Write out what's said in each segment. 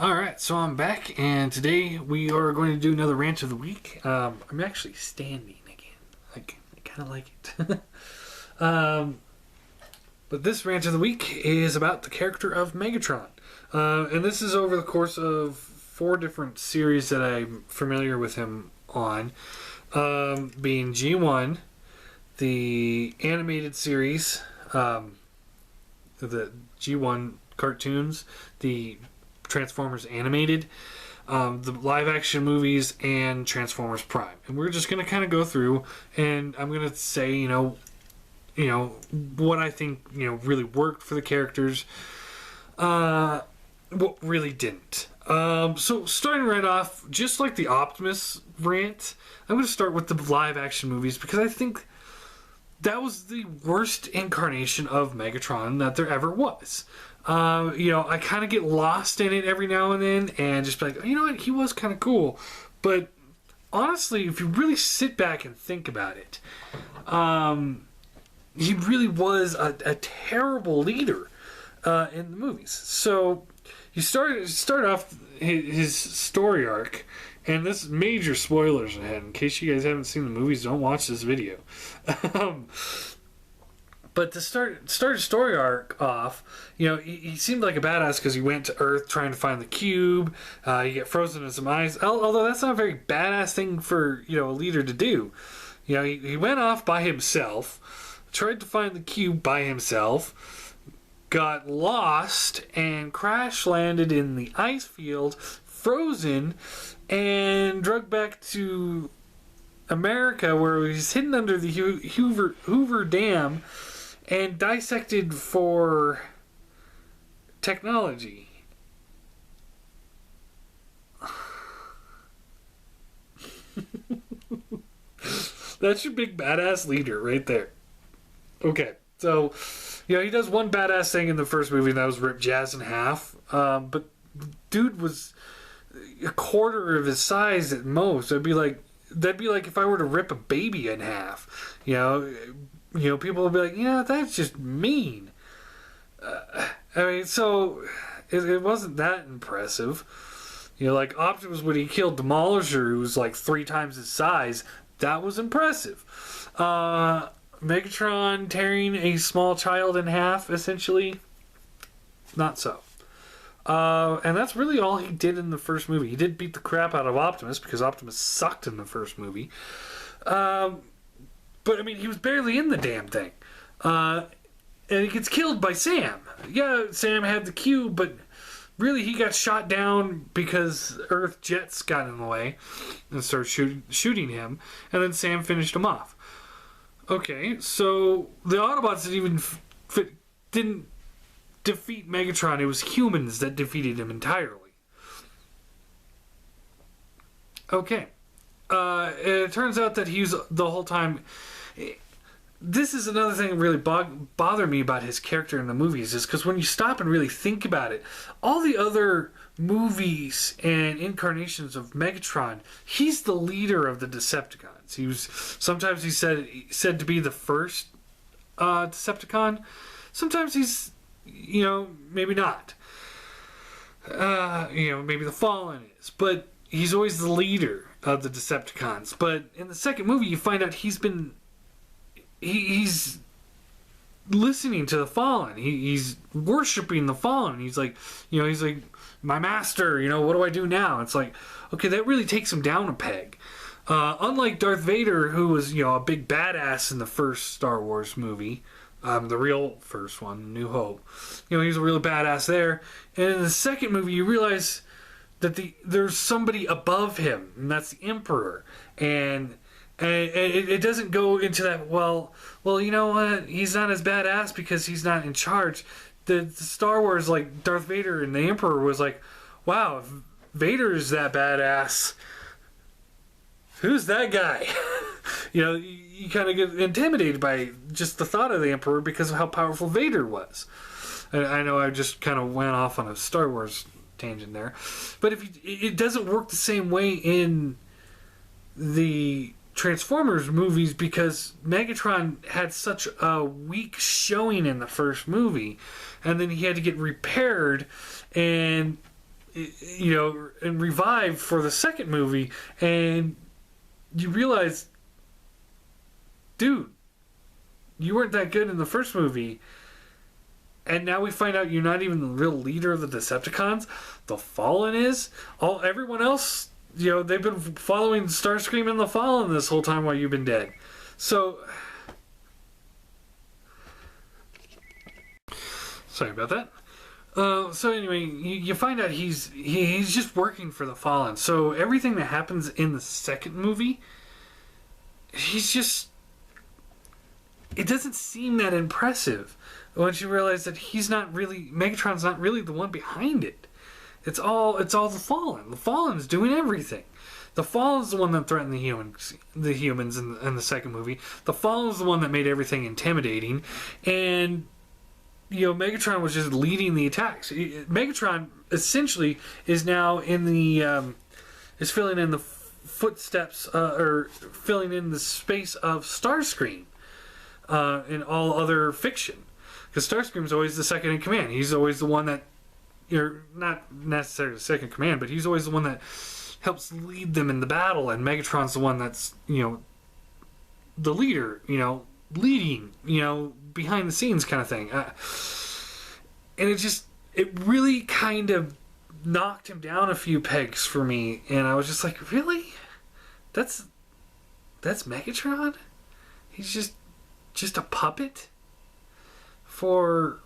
Alright, so I'm back, and today we are going to do another rant of the week. I'm actually standing again. I kind of like it. But this rant of the week is about the character of Megatron. And this is over the course of 4 different series that I'm familiar with him on. Being G1, the animated series, the G1 cartoons, the Transformers animated, the live action movies, and Transformers Prime. And we're just going to kind of go through, and I'm going to say, you know, what I think, really worked for the characters, what really didn't. So starting right off, just like the Optimus rant, I'm going to start with the live action movies because I think that was the worst incarnation of Megatron that there ever was. I kind of get lost in it every now and then and just be like, you know what, he was kind of cool. But honestly, if you really sit back and think about it, he really was a terrible leader in the movies. So you start off his story arc, and this is major spoilers ahead. In case you guys haven't seen the movies, don't watch this video. But to start his story arc off, he seemed like a badass because he went to Earth trying to find the cube. He get frozen in some ice. Although that's not a very badass thing for a leader to do. He went off by himself, tried to find the cube by himself, got lost and crash landed in the ice field, frozen, and drugged back to America where he was hidden under the Hoover Dam and dissected for technology. That's your big badass leader right there. Okay, so he does one badass thing in the first movie, and that was rip Jazz in half. But dude was a quarter of his size at most. That'd be like if I were to rip a baby in half. People would be like, that's just mean. So it wasn't that impressive. Like Optimus, when he killed Demolisher, who was like 3 times his size, that was impressive. Megatron tearing a small child in half, essentially, not so. And that's really all he did in the first movie. He did beat the crap out of Optimus because Optimus sucked in the first movie. But, he was barely in the damn thing. And he gets killed by Sam. Yeah, Sam had the cube, but really he got shot down because Earth jets got in the way and started shooting him. And then Sam finished him off. Okay, so the Autobots didn't defeat Megatron. It was humans that defeated him entirely. Okay. It turns out that he's the whole time... This is another thing that really bothered me about his character in the movies, is because when you stop and really think about it, all the other movies and incarnations of Megatron, he's the leader of the Decepticons. Sometimes he's said to be the first Decepticon. Sometimes he's, maybe not. Maybe the Fallen is, but he's always the leader of the Decepticons. But in the second movie, you find out he's listening to the Fallen. He's worshiping the Fallen. He's like, my master, what do I do now? It's like, okay, that really takes him down a peg. Unlike Darth Vader, who was, a big badass in the first Star Wars movie, the real first one, New Hope. He was a real badass there. And in the second movie, you realize that there's somebody above him, and that's the Emperor. And it doesn't go into that, well, you know what? He's not as badass because he's not in charge. The Star Wars, like Darth Vader and the Emperor, was like, wow, if Vader's that badass, who's that guy? You kind of get intimidated by just the thought of the Emperor because of how powerful Vader was. And I know I just kind of went off on a Star Wars tangent there. But it doesn't work the same way in the Transformers movies because Megatron had such a weak showing in the first movie, and then he had to get repaired, and you know, and revived for the second movie, and you realize, dude, you weren't that good in the first movie, and now we find out you're not even the real leader of the Decepticons. The Fallen is. Everyone else, you know, they've been following Starscream and the Fallen this whole time while you've been dead. So, sorry about that. So anyway, you find out he's just working for the Fallen. So everything that happens in the second movie, he's just, it doesn't seem that impressive once you realize that Megatron's not really the one behind it. It's all the Fallen. The Fallen's doing everything. The Fallen's the one that threatened the humans in the second movie. The Fallen's the one that made everything intimidating, and you know, Megatron was just leading the attacks. Megatron essentially is now in the is filling in the footsteps or filling in the space of Starscream in all other fiction. Because Starscream's always the second in command. He's always the one that, you're not necessarily the second in command, but he's always the one that helps lead them in the battle. And Megatron's the one that's, you know, the leader, you know, leading, you know, behind the scenes kind of thing. And it really kind of knocked him down a few pegs for me. And I was just like, really? That's Megatron? He's just a puppet for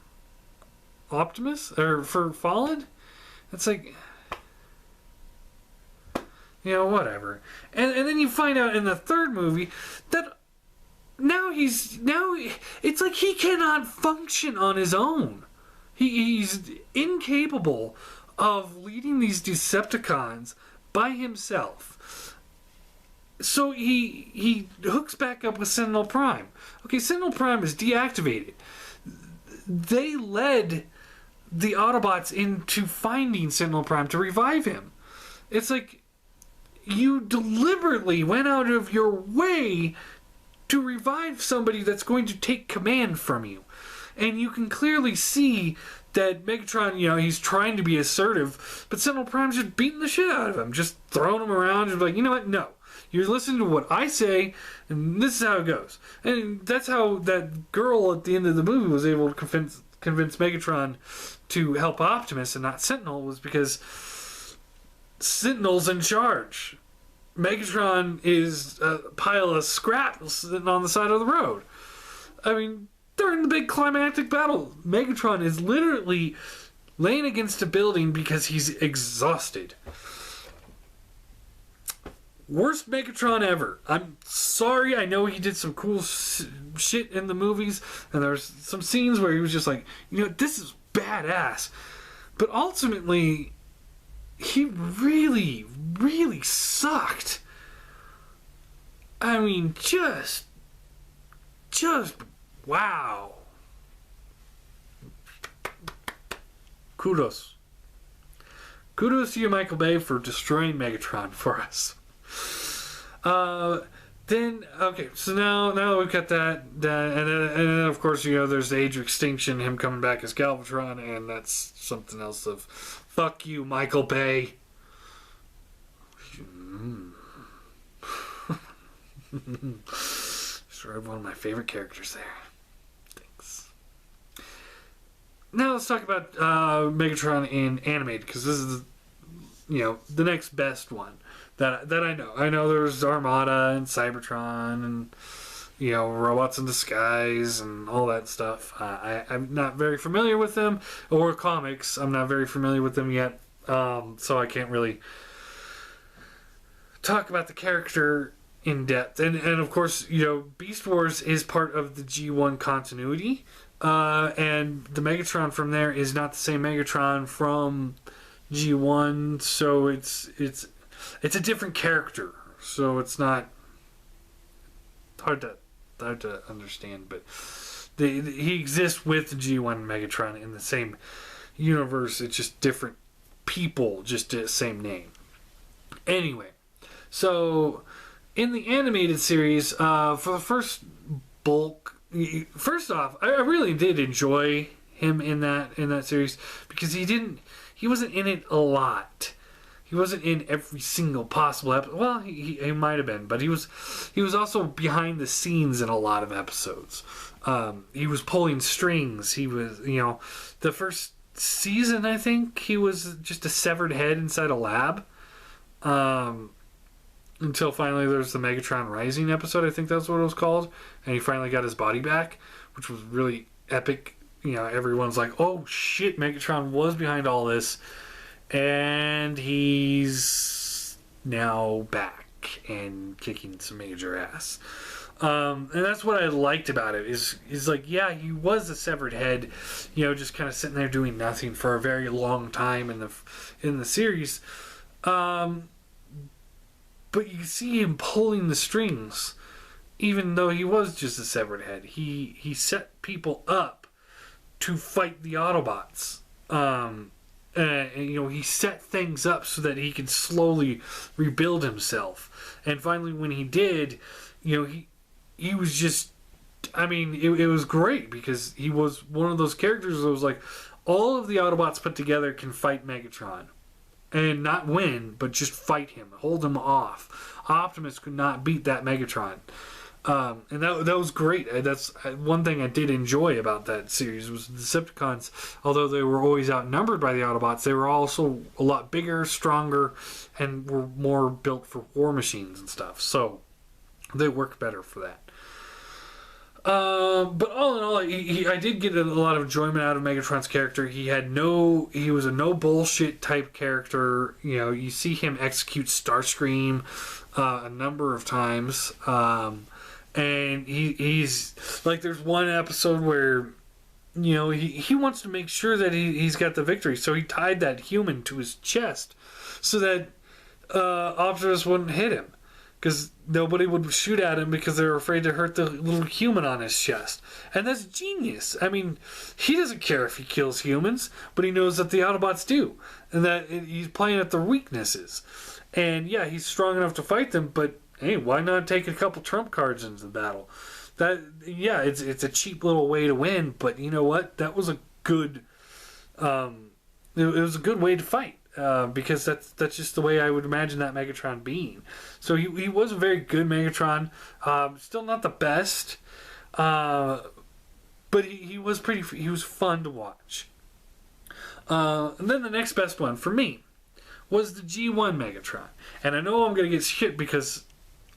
Optimus or for Fallen? It's like, you know, whatever. And then you find out in the third movie that now it's like he cannot function on his own. He's incapable of leading these Decepticons by himself. So he hooks back up with Sentinel Prime. Okay, Sentinel Prime is deactivated. They led the Autobots into finding Sentinel Prime to revive him. It's like you deliberately went out of your way to revive somebody that's going to take command from you. And you can clearly see that Megatron, you know, he's trying to be assertive, but Sentinel Prime's just beating the shit out of him, just throwing him around, just like, you know what, no. You're listening to what I say, and this is how it goes. And that's how that girl at the end of the movie was able to convince Megatron to help Optimus and not Sentinel, was because Sentinel's in charge. Megatron is a pile of scrap sitting on the side of the road. I mean, during the big climactic battle, Megatron is literally laying against a building because he's exhausted. Worst Megatron ever. I'm sorry, I know he did some cool shit in the movies, and there's some scenes where he was just like, you know, this is badass. But ultimately, he really, really sucked. I mean, just wow. Kudos to you, Michael Bay, for destroying Megatron for us. Then, okay, so now that we've got that, and then of course, you know, there's the Age of Extinction, him coming back as Galvatron, and that's something else of, fuck you, Michael Bay. Destroyed one of my favorite characters there. Thanks. Now let's talk about Megatron in animated, because this is, you know, the next best one that I know. I know there's Armada and Cybertron and, you know, Robots in Disguise and all that stuff. I'm not very familiar with them, or comics. I'm not very familiar with them yet, so I can't really talk about the character in depth. And of course, you know, Beast Wars is part of the G1 continuity, and the Megatron from there is not the same Megatron from G1, so it's a different character, so it's not hard to understand, but he exists with the G1 Megatron in the same universe. It's just different people, just the same name. Anyway, so in the animated series, for the first bulk, first off, I really did enjoy him in that series, because he he wasn't in it a lot. He wasn't in every single possible episode. Well, he might have been, but he was also behind the scenes in a lot of episodes. He was pulling strings. He was, the first season, I think, he was just a severed head inside a lab. Until finally there's the Megatron Rising episode, I think that's what it was called. And he finally got his body back, which was really epic. Everyone's like, oh shit, Megatron was behind all this. And he's now back and kicking some major ass. And that's what I liked about it is like, yeah, he was a severed head, just kind of sitting there doing nothing for a very long time in the series. But you see him pulling the strings, even though he was just a severed head. He set people up to fight the Autobots. He set things up so that he could slowly rebuild himself. And finally, when he did, he was just, it was great because he was one of those characters that was like, all of the Autobots put together can fight Megatron. And not win, but just fight him, hold him off. Optimus could not beat that Megatron. And that was great. That's one thing I did enjoy about that series was the Decepticons, although they were always outnumbered by the Autobots, they were also a lot bigger, stronger, and were more built for war machines and stuff. So they worked better for that. But all in all, I did get a lot of enjoyment out of Megatron's character. He was a no bullshit type character. You see him execute Starscream a number of times. And he's like, there's one episode where, he wants to make sure that he's got the victory. So he tied that human to his chest so that Optimus wouldn't hit him. Because nobody would shoot at him because they were afraid to hurt the little human on his chest. And that's genius. He doesn't care if he kills humans, but he knows that the Autobots do. And that he's playing at their weaknesses. And yeah, he's strong enough to fight them, but hey, why not take a couple trump cards into the battle? It's a cheap little way to win, but you know what? That was a good... it was a good way to fight. Because that's just the way I would imagine that Megatron being. So he was a very good Megatron. Still not the best, but he was fun to watch. And then the next best one for me was the G1 Megatron. And I know I'm going to get shit because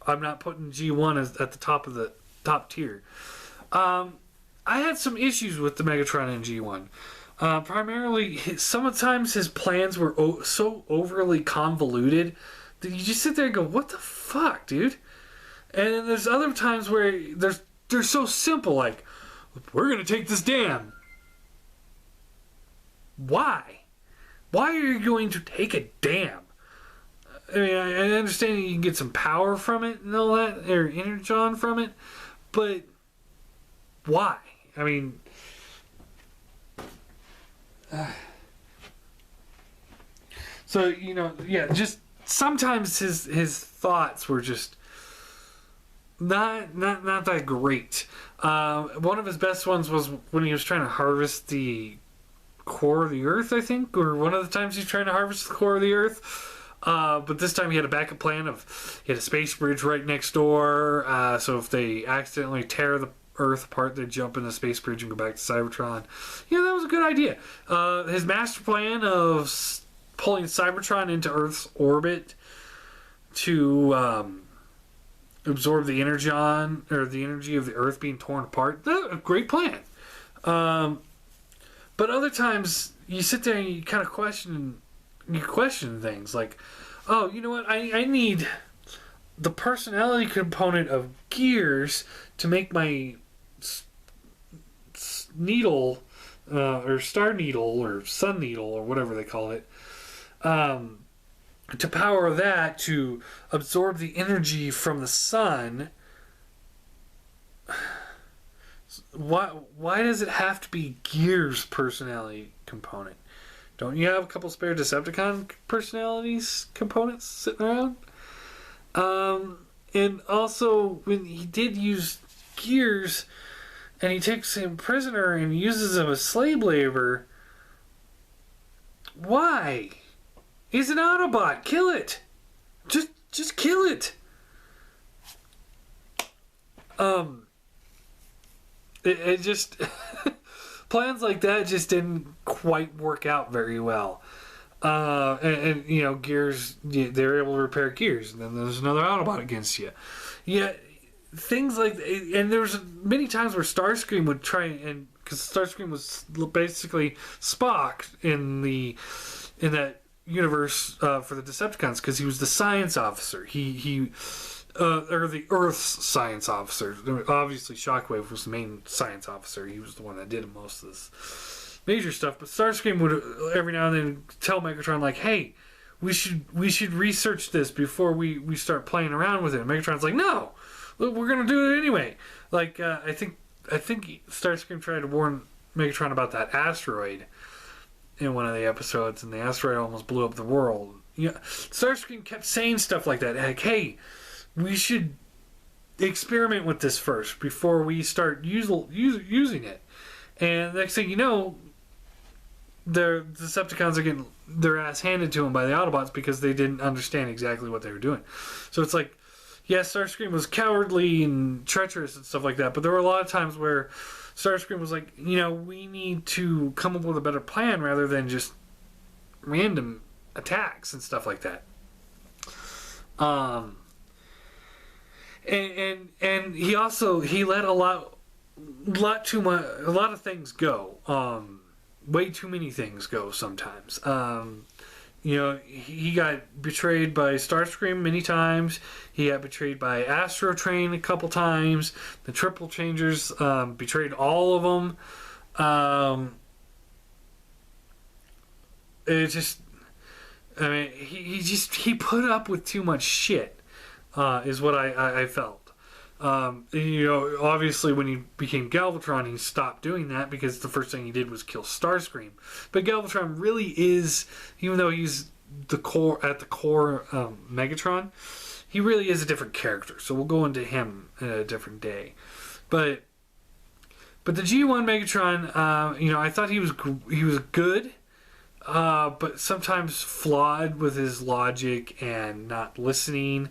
I'm not putting G1 at the top of the top tier. I had some issues with the Megatron in G1. Primarily, sometimes his plans were so overly convoluted that you just sit there and go, what the fuck, dude? And then there's other times where they're so simple, like, we're going to take this dam. Why? Why are you going to take a dam? I understand you can get some power from it and all that, or energon from it, but why? So, just sometimes his thoughts were just not that great. One of his best ones was when he was trying to harvest the core of the Earth, I think, or one of the times he's trying to harvest the core of the Earth. But this time he had a backup plan he had a space bridge right next door, so if they accidentally tear the Earth apart, they jump in the space bridge and go back to Cybertron. That was a good idea. His master plan of pulling Cybertron into Earth's orbit to absorb the energon or the energy of the Earth being torn apart. That's a great plan. But other times you sit there and you kind of question things like, oh, you know what? I need the personality component of Gears to make my needle or star needle or sun needle or whatever they call it, to power that to absorb the energy from the sun. Why does it have to be Gears' personality component? Don't you have a couple spare Decepticon personalities components sitting around? And also when he did use Gears and he takes him prisoner and uses him as slave labor, Why? He's an Autobot. Kill it. Just kill it. It just plans like that just didn't quite work out very well. And you know, gears, they're able to repair gears, and then there's another Autobot against you. Yeah, things like, and there's many times where Starscream would try, and because Starscream was basically Spock in that universe for the Decepticons, because he was the science officer. Or the Earth's science officer. Obviously, Shockwave was the main science officer. He was the one that did most of this major stuff. But Starscream would every now and then tell Megatron, like, "Hey, we should research this before we start playing around with it." And Megatron's like, "No, we're gonna do it anyway." Like I think Starscream tried to warn Megatron about that asteroid in one of the episodes, and the asteroid almost blew up the world. Yeah, Starscream kept saying stuff like that, like, "Hey, we should experiment with this first before we start using it." And next thing you know, the Decepticons are getting their ass handed to them by the Autobots because they didn't understand exactly what they were doing. So it's like, yes, Starscream was cowardly and treacherous and stuff like that, but there were a lot of times where Starscream was like, you know, we need to come up with a better plan rather than just random attacks and stuff like that. And he let a lot of things go. Way too many things go sometimes. You know, he got betrayed by Starscream many times. He got betrayed by Astro Train a couple times. The Triple Changers betrayed all of them. It just, I mean, he put up with too much shit. Is what I felt. You know, obviously when he became Galvatron, he stopped doing that because the first thing he did was kill Starscream. But Galvatron really is, even though he's at the core Megatron, he really is a different character. So we'll go into him in a different day. But the G1 Megatron, you know, I thought he was good. But sometimes flawed with his logic and not listening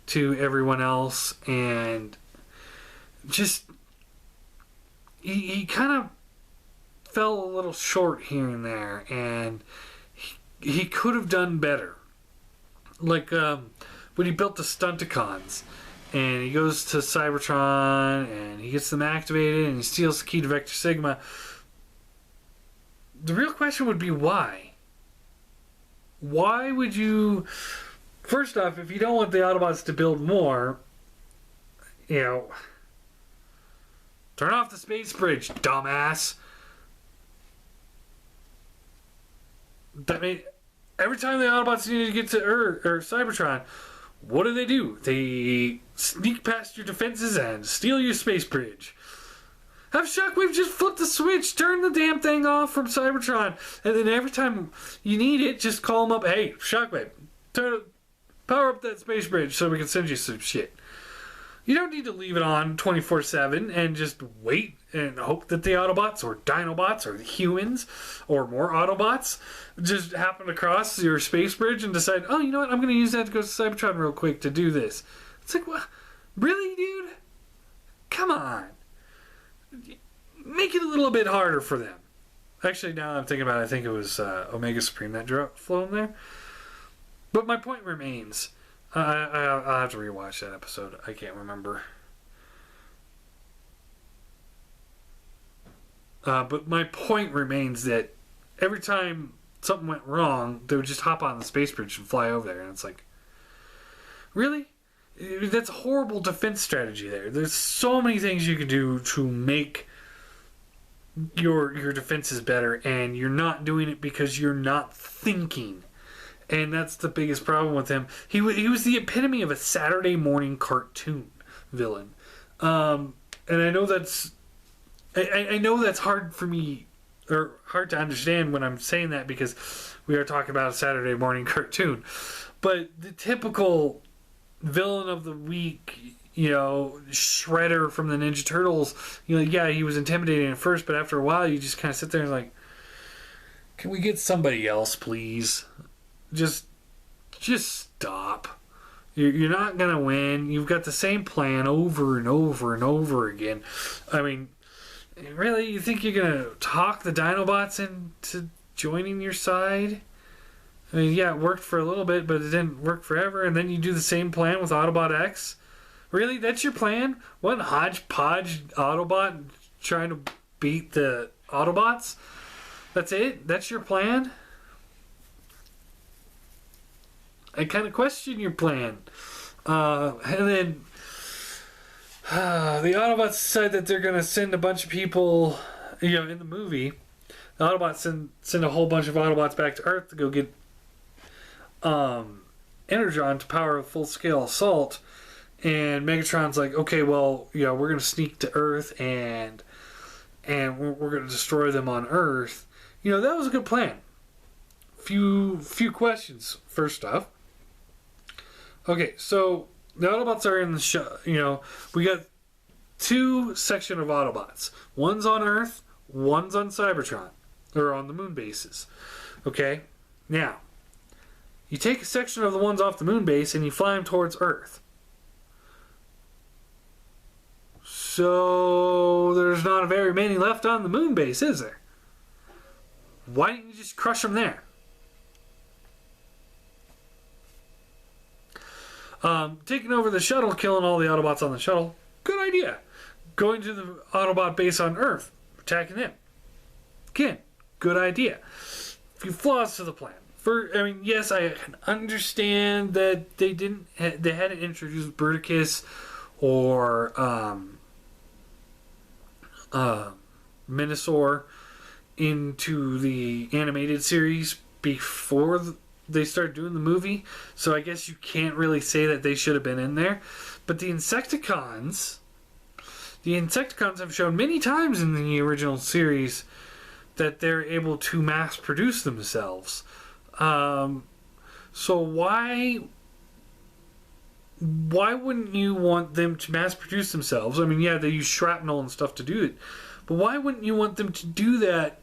to everyone else, and just he kind of fell a little short here and there, and he could have done better. Like when he built the Stunticons, and he goes to Cybertron and he gets them activated and he steals the key to Vector Sigma. The real question would be why? Why would you... First off, if you don't want the Autobots to build more, you know, turn off the space bridge, dumbass. I mean, every time the Autobots need to get to Earth or Cybertron, what do? They sneak past your defenses and steal your space bridge. Have Shockwave just flip the switch, turn the damn thing off from Cybertron, and then every time you need it, just call him up. Hey, Shockwave, power up that space bridge so we can send you some shit. You don't need to leave it on 24/7 and just wait and hope that the Autobots or Dinobots or the humans or more Autobots just happen across your space bridge and decide, oh, you know what, I'm going to use that to go to Cybertron real quick to do this. It's like, what? Really, dude? Come on. Make it a little bit harder for them. Actually, now I'm thinking about it, I think it was Omega Supreme that flew in there. But my point remains. I'll have to rewatch that episode. I can't remember. But my point remains that every time something went wrong, they would just hop on the space bridge and fly over there. And it's like, really? That's a horrible defense strategy there. There's so many things you can do to make your defenses better, and you're not doing it because you're not thinking. And that's the biggest problem with him. He was the epitome of a Saturday morning cartoon villain. And I know that's... I know that's hard for me, or hard to understand when I'm saying that, because we are talking about a Saturday morning cartoon. But the typical villain of the week, you know, Shredder from the Ninja Turtles, you know, yeah, he was intimidating at first, but after a while you just kind of sit there and like, Can we get somebody else, please? Just stop. You're not going to win. You've got the same plan over and over and over again. I mean, really? You think you're going to talk the Dinobots into joining your side? I mean, yeah, it worked for a little bit, but it didn't work forever. And then you do the same plan with Autobot X? Really? That's your plan? One hodgepodge Autobot trying to beat the Autobots? That's it? That's your plan? I kind of question your plan. And then the Autobots decide that they're going to send a bunch of people, in the movie. The Autobots send a whole bunch of Autobots back to Earth to go get Energon to power a full-scale assault. And Megatron's like, okay, well, we're going to sneak to Earth and we're going to destroy them on Earth. That was a good plan. Few questions, first off. Okay, so the Autobots are in the show. We got two sections of Autobots. One's on Earth, one's on Cybertron, or on the moon bases. Okay, now you take a section of the ones off the moon base and you fly them towards Earth. So there's not very many left on the moon base, is there? Why didn't you just crush them there? Taking over the shuttle, killing all the Autobots on the shuttle. Good idea. Going to the Autobot base on Earth, attacking them. Again, good idea. A few flaws to the plan. Yes, I can understand that they hadn't introduced Bruticus or Minosaur into the animated series before they start doing the movie, so I guess you can't really say that they should have been in there. But the Insecticons have shown many times in the original series that they're able to mass produce themselves. So why wouldn't you want them to mass produce themselves? I mean, yeah, they use shrapnel and stuff to do it, but why wouldn't you want them to do that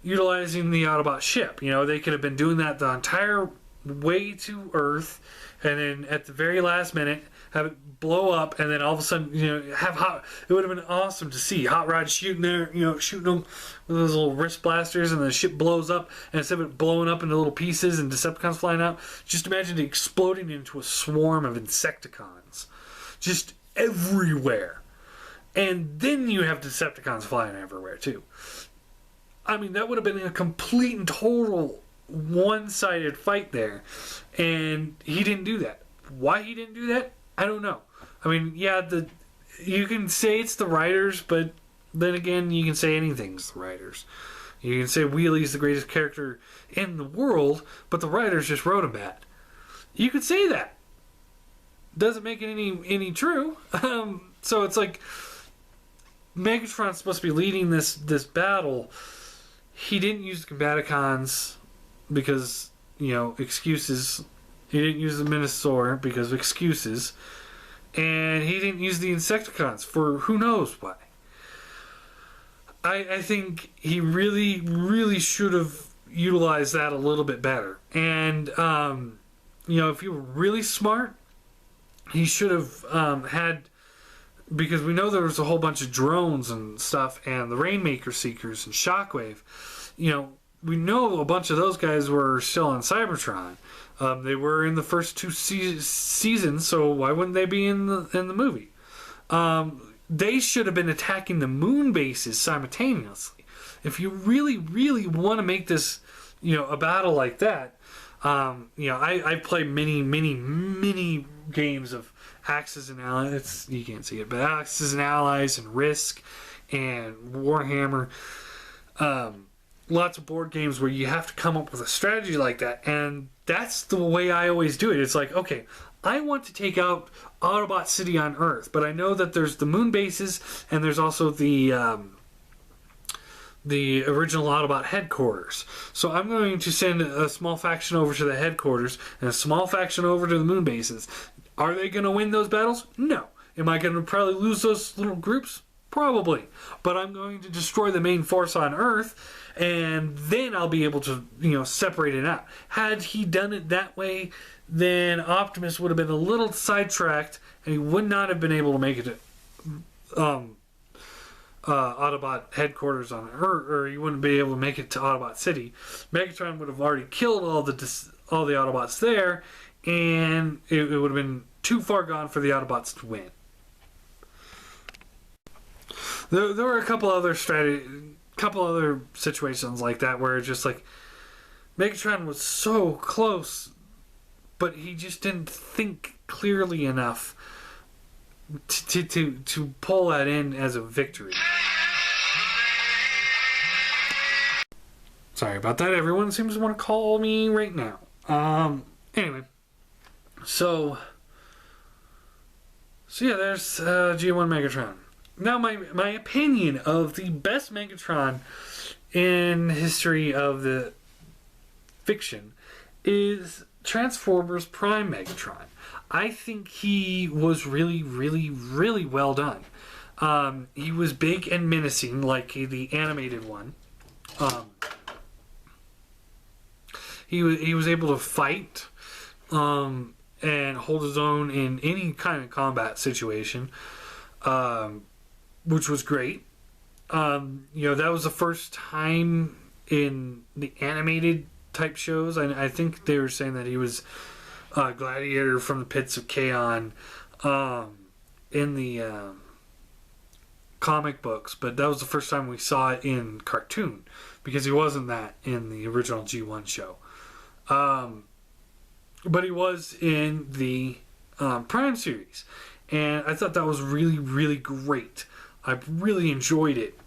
utilizing the Autobot ship? They could have been doing that the entire way to Earth, and then at the very last minute have it blow up, and then all of a sudden, it would have been awesome to see Hot Rod shooting them with those little wrist blasters, and the ship blows up, and instead of it blowing up into little pieces and Decepticons flying out, just imagine it exploding into a swarm of Insecticons. Just everywhere. And then you have Decepticons flying everywhere, too. I mean, that would have been a complete and total one-sided fight there. And he didn't do that. Why he didn't do that, I don't know. I mean, yeah, you can say it's the writers, but then again, you can say anything's the writers. You can say Wheelie's the greatest character in the world, but the writers just wrote him bad. You could say that. Doesn't make it any true. So it's like Megatron's supposed to be leading this battle. He didn't use the Combaticons because, excuses. He didn't use the Minosaur because of excuses. And he didn't use the Insecticons for who knows why. I think he really, really should have utilized that a little bit better. And, if you were really smart, he should have had... Because we know there was a whole bunch of drones and stuff, and the Rainmaker Seekers and Shockwave. We know a bunch of those guys were still on Cybertron. They were in the first two seasons, so why wouldn't they be in the movie? They should have been attacking the moon bases simultaneously. If you really, really want to make this, a battle like that, I've played many games of Axis and Allies. You can't see it, but Axis and Allies and Risk and Warhammer. Lots of board games where you have to come up with a strategy like that, and that's the way I always do it. It's like, okay, I want to take out Autobot City on Earth, but I know that there's the moon bases, and there's also the original Autobot headquarters. So I'm going to send a small faction over to the headquarters and a small faction over to the moon bases. Are they going to win those battles? No. Am I going to probably lose those little groups? Probably. But I'm going to destroy the main force on Earth, and then I'll be able to, separate it out. Had he done it that way, then Optimus would have been a little sidetracked, and he would not have been able to make it to Autobot headquarters on Earth, or he wouldn't be able to make it to Autobot City. Megatron would have already killed all the Autobots there, and it would have been too far gone for the Autobots to win. There were a couple other situations like that where it's just like Megatron was so close, but he just didn't think clearly enough to pull that in as a victory. Sorry about that. Everyone seems to want to call me right now. Anyway, so yeah, there's G1 Megatron. Now, my opinion of the best Megatron in history of the fiction is Transformers Prime Megatron. I think he was really, really, really well done. He was big and menacing, like the animated one. He was able to fight and hold his own in any kind of combat situation, which was great. That was the first time in the animated type shows. I think they were saying that he was Gladiator from the Pits of Chaos in the comic books, but that was the first time we saw it in cartoon, because he wasn't that in the original G1 show. But he was in the Prime series, and I thought that was really, really great. I really enjoyed it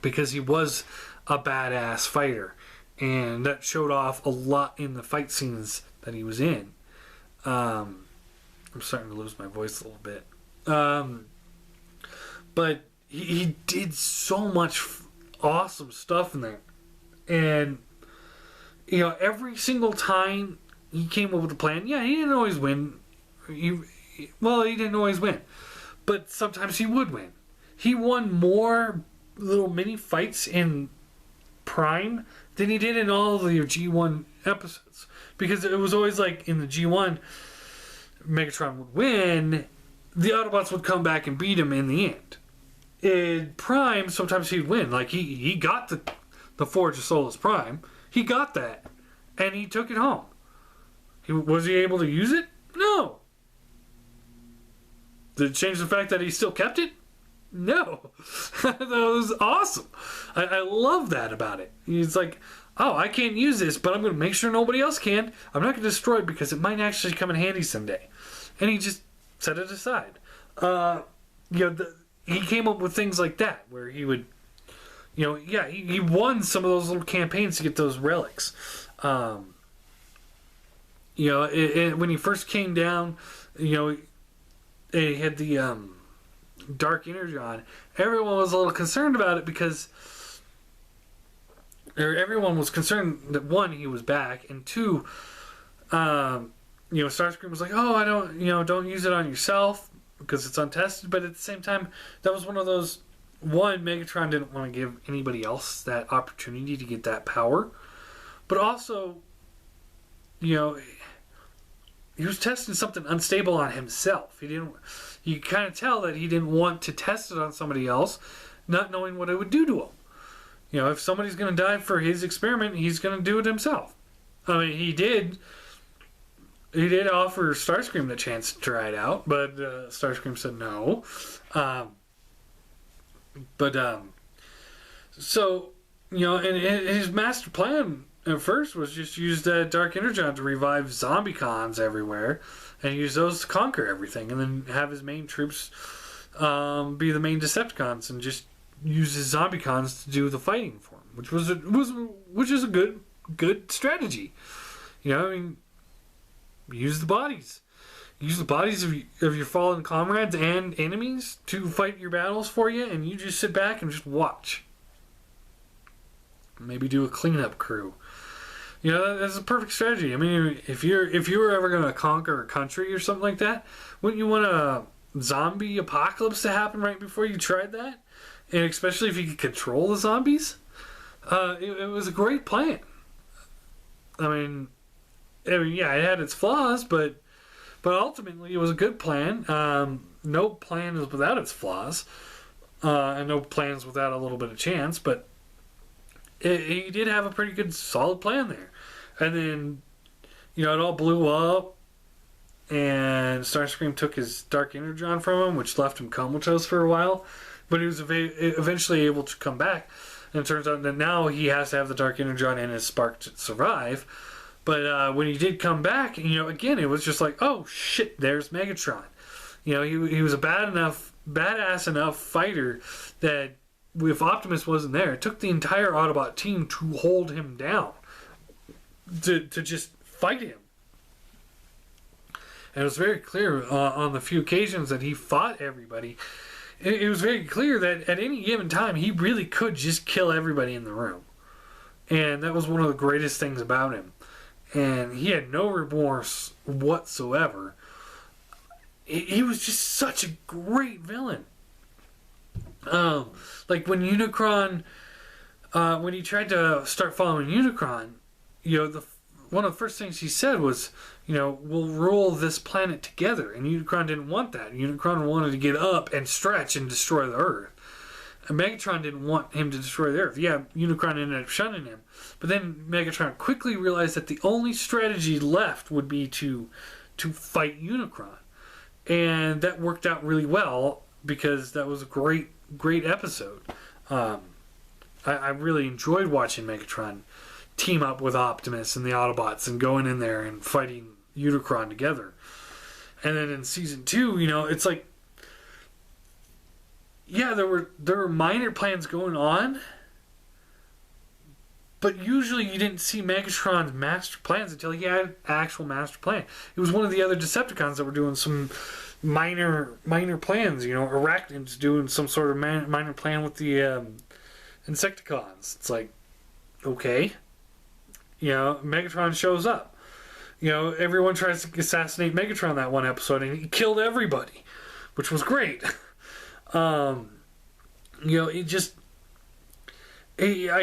because he was a badass fighter, and that showed off a lot in the fight scenes that he was in. I'm starting to lose my voice a little bit. But he did so much awesome stuff in there. And, every single time he came up with a plan, yeah, he didn't always win. He didn't always win. But sometimes he would win. He won more little mini fights in Prime than he did in all of the G1 episodes. Because it was always like in the G1, Megatron would win, the Autobots would come back and beat him in the end. In Prime, sometimes he'd win. Like he got the Forge of Solus Prime. He got that. And he took it home. Was he able to use it? No. Did it change the fact that he still kept it? No. That was awesome. I love that about it. He's like, oh, I can't use this, but I'm going to make sure nobody else can. I'm not going to destroy it because it might actually come in handy someday. And he just set it aside. He came up with things like that where he would, he won some of those little campaigns to get those relics. When he first came down, he had the Dark Energon. Everyone was a little concerned about it because everyone was concerned that, one, he was back, and two, Starscream was like, oh, don't use it on yourself because it's untested. But at the same time, that was one of those, one, Megatron didn't want to give anybody else that opportunity to get that power. But also, he was testing something unstable on himself. You kind of tell that he didn't want to test it on somebody else, not knowing what it would do to him. If somebody's going to die for his experiment, he's going to do it himself. I mean, he did offer Starscream the chance to try it out, but Starscream said no. And his master plan at first was just use that Dark Energon to revive zombie cons everywhere and use those to conquer everything, and then have his main troops be the main Decepticons and just use his zombie cons to do the fighting for him, which is a good strategy. Use the bodies. Use the bodies of your fallen comrades and enemies to fight your battles for you, and you just sit back and just watch. Maybe do a cleanup crew. That's a perfect strategy. I mean, if you were ever going to conquer a country or something like that, wouldn't you want to zombie apocalypse to happen right before you tried that, and especially if you could control the zombies, it was a great plan. I mean, yeah, it had its flaws, but ultimately it was a good plan. No plan is without its flaws, and no plan's without a little bit of chance. But he did have a pretty good, solid plan there. And then, it all blew up, and Starscream took his dark energon from him, which left him comatose for a while. But he was eventually able to come back. And it turns out that now he has to have the dark energon and his spark to survive. But when he did come back, again, it was just like, oh shit, there's Megatron. He was a badass enough fighter that if Optimus wasn't there, it took the entire Autobot team to hold him down, to just fight him. And it was very clear on the few occasions that he fought everybody. It was very clear that at any given time, he really could just kill everybody in the room. And that was one of the greatest things about him. And he had no remorse whatsoever. He was just such a great villain. Like when Unicron, when he tried to start following Unicron, one of the first things he said was, we'll rule this planet together. And Unicron didn't want that. Unicron wanted to get up and stretch and destroy the Earth. And Megatron didn't want him to destroy the Earth. Yeah, Unicron ended up shunning him. But then Megatron quickly realized that the only strategy left would be to fight Unicron. And that worked out really well because that was a great episode. I really enjoyed watching Megatron team up with Optimus and the Autobots and going in there and fighting Unicron together. And then in season 2, it's like, yeah, there were minor plans going on, but usually you didn't see Megatron's master plans until he had an actual master plan. It was one of the other Decepticons that were doing some minor plans. Arachnid's doing some sort of minor plan with the Insecticons. It's like, okay. Megatron shows up. Everyone tries to assassinate Megatron that one episode, and he killed everybody, which was great. I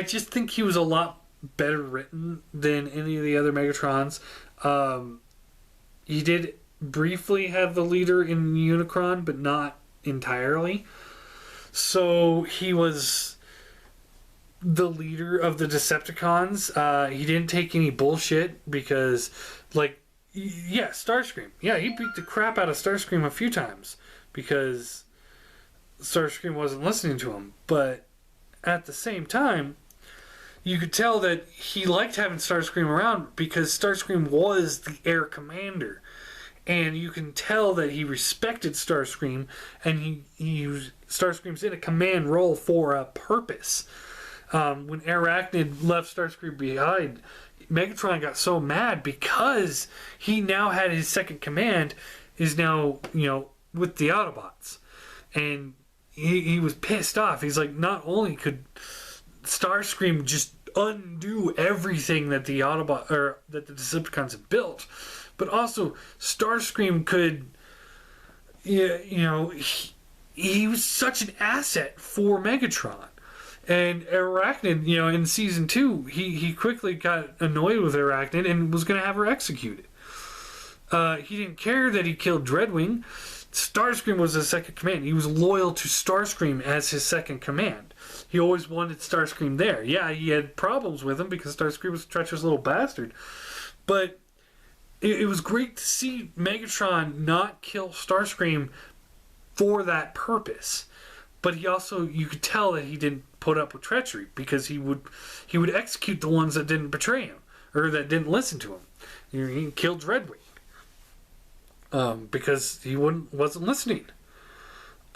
just think he was a lot better written than any of the other Megatrons. He did briefly have the leader in Unicron, but not entirely. So he was the leader of the Decepticons. He didn't take any bullshit because, Starscream. Yeah, he beat the crap out of Starscream a few times because Starscream wasn't listening to him. But at the same time, you could tell that he liked having Starscream around because Starscream was the Air Commander. And you can tell that he respected Starscream, and Starscream's in a command role for a purpose. When Arachnid left Starscream behind, Megatron got so mad because he now had his second command is now, with the Autobots. And he was pissed off. He's like, not only could Starscream just undo everything that the Decepticons have built, but also Starscream could, he was such an asset for Megatron. And Arachnid, in season 2, he quickly got annoyed with Arachnid and was going to have her executed. He didn't care that he killed Dreadwing. Starscream was his second command. He was loyal to Starscream as his second command. He always wanted Starscream there. Yeah, he had problems with him because Starscream was a treacherous little bastard. But it was great to see Megatron not kill Starscream for that purpose. But he also, you could tell that he didn't put up with treachery because he would execute the ones that didn't betray him or that didn't listen to him. He killed Dreadwing because he wasn't listening.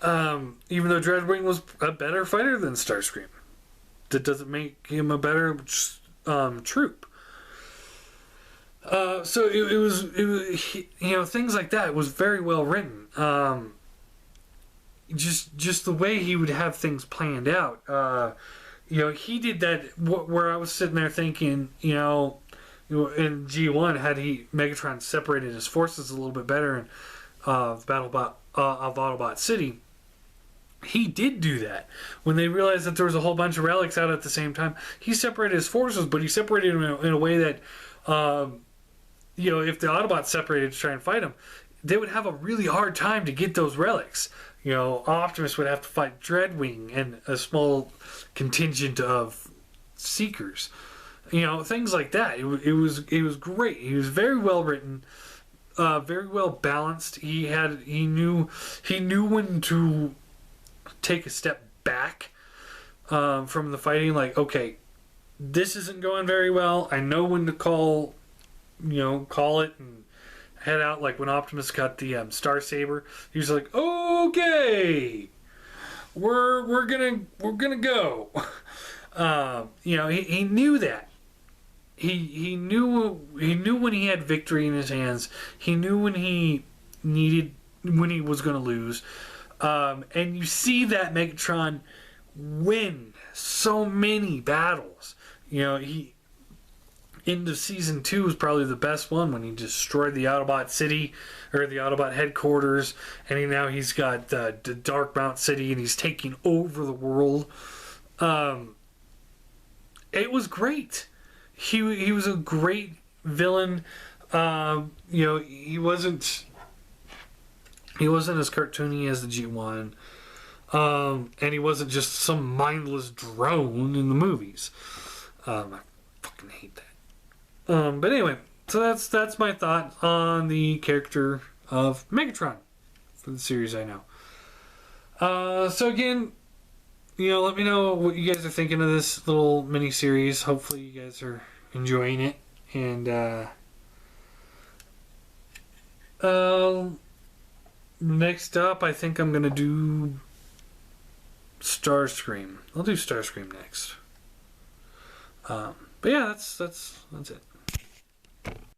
Even though Dreadwing was a better fighter than Starscream, that doesn't make him a better troop. So it was things like that was very well written. Just the way he would have things planned out. He did that where I was sitting there thinking, in G1, had Megatron separated his forces a little bit better in the Battle of Autobot City, he did do that. When they realized that there was a whole bunch of relics out at the same time, he separated his forces, but he separated them in a way that, if the Autobots separated to try and fight him, they would have a really hard time to get those relics. Optimus would have to fight Dreadwing and a small contingent of Seekers. Things like that. It was great. He was very well written, very well balanced. He knew when to take a step back from the fighting. Like, okay, this isn't going very well. I know when to call it and head out. Like when Optimus got the Star Saber, he was like, okay, we're gonna go. He knew that. He knew when he had victory in his hands. He knew when he was going to lose. And you see that Megatron win so many battles. Into season 2 was probably the best one, when he destroyed the Autobot City, or the Autobot headquarters, and he's got the Dark Mount City, and he's taking over the world. It was great. He was a great villain. He wasn't as cartoony as the G1, and he wasn't just some mindless drone in the movies. I fucking hate that. But anyway, so that's my thought on the character of Megatron for the series I know. So again, let me know what you guys are thinking of this little mini series. Hopefully you guys are enjoying it. And next up, I think I'm gonna do Starscream. I'll do Starscream next. But yeah, that's it.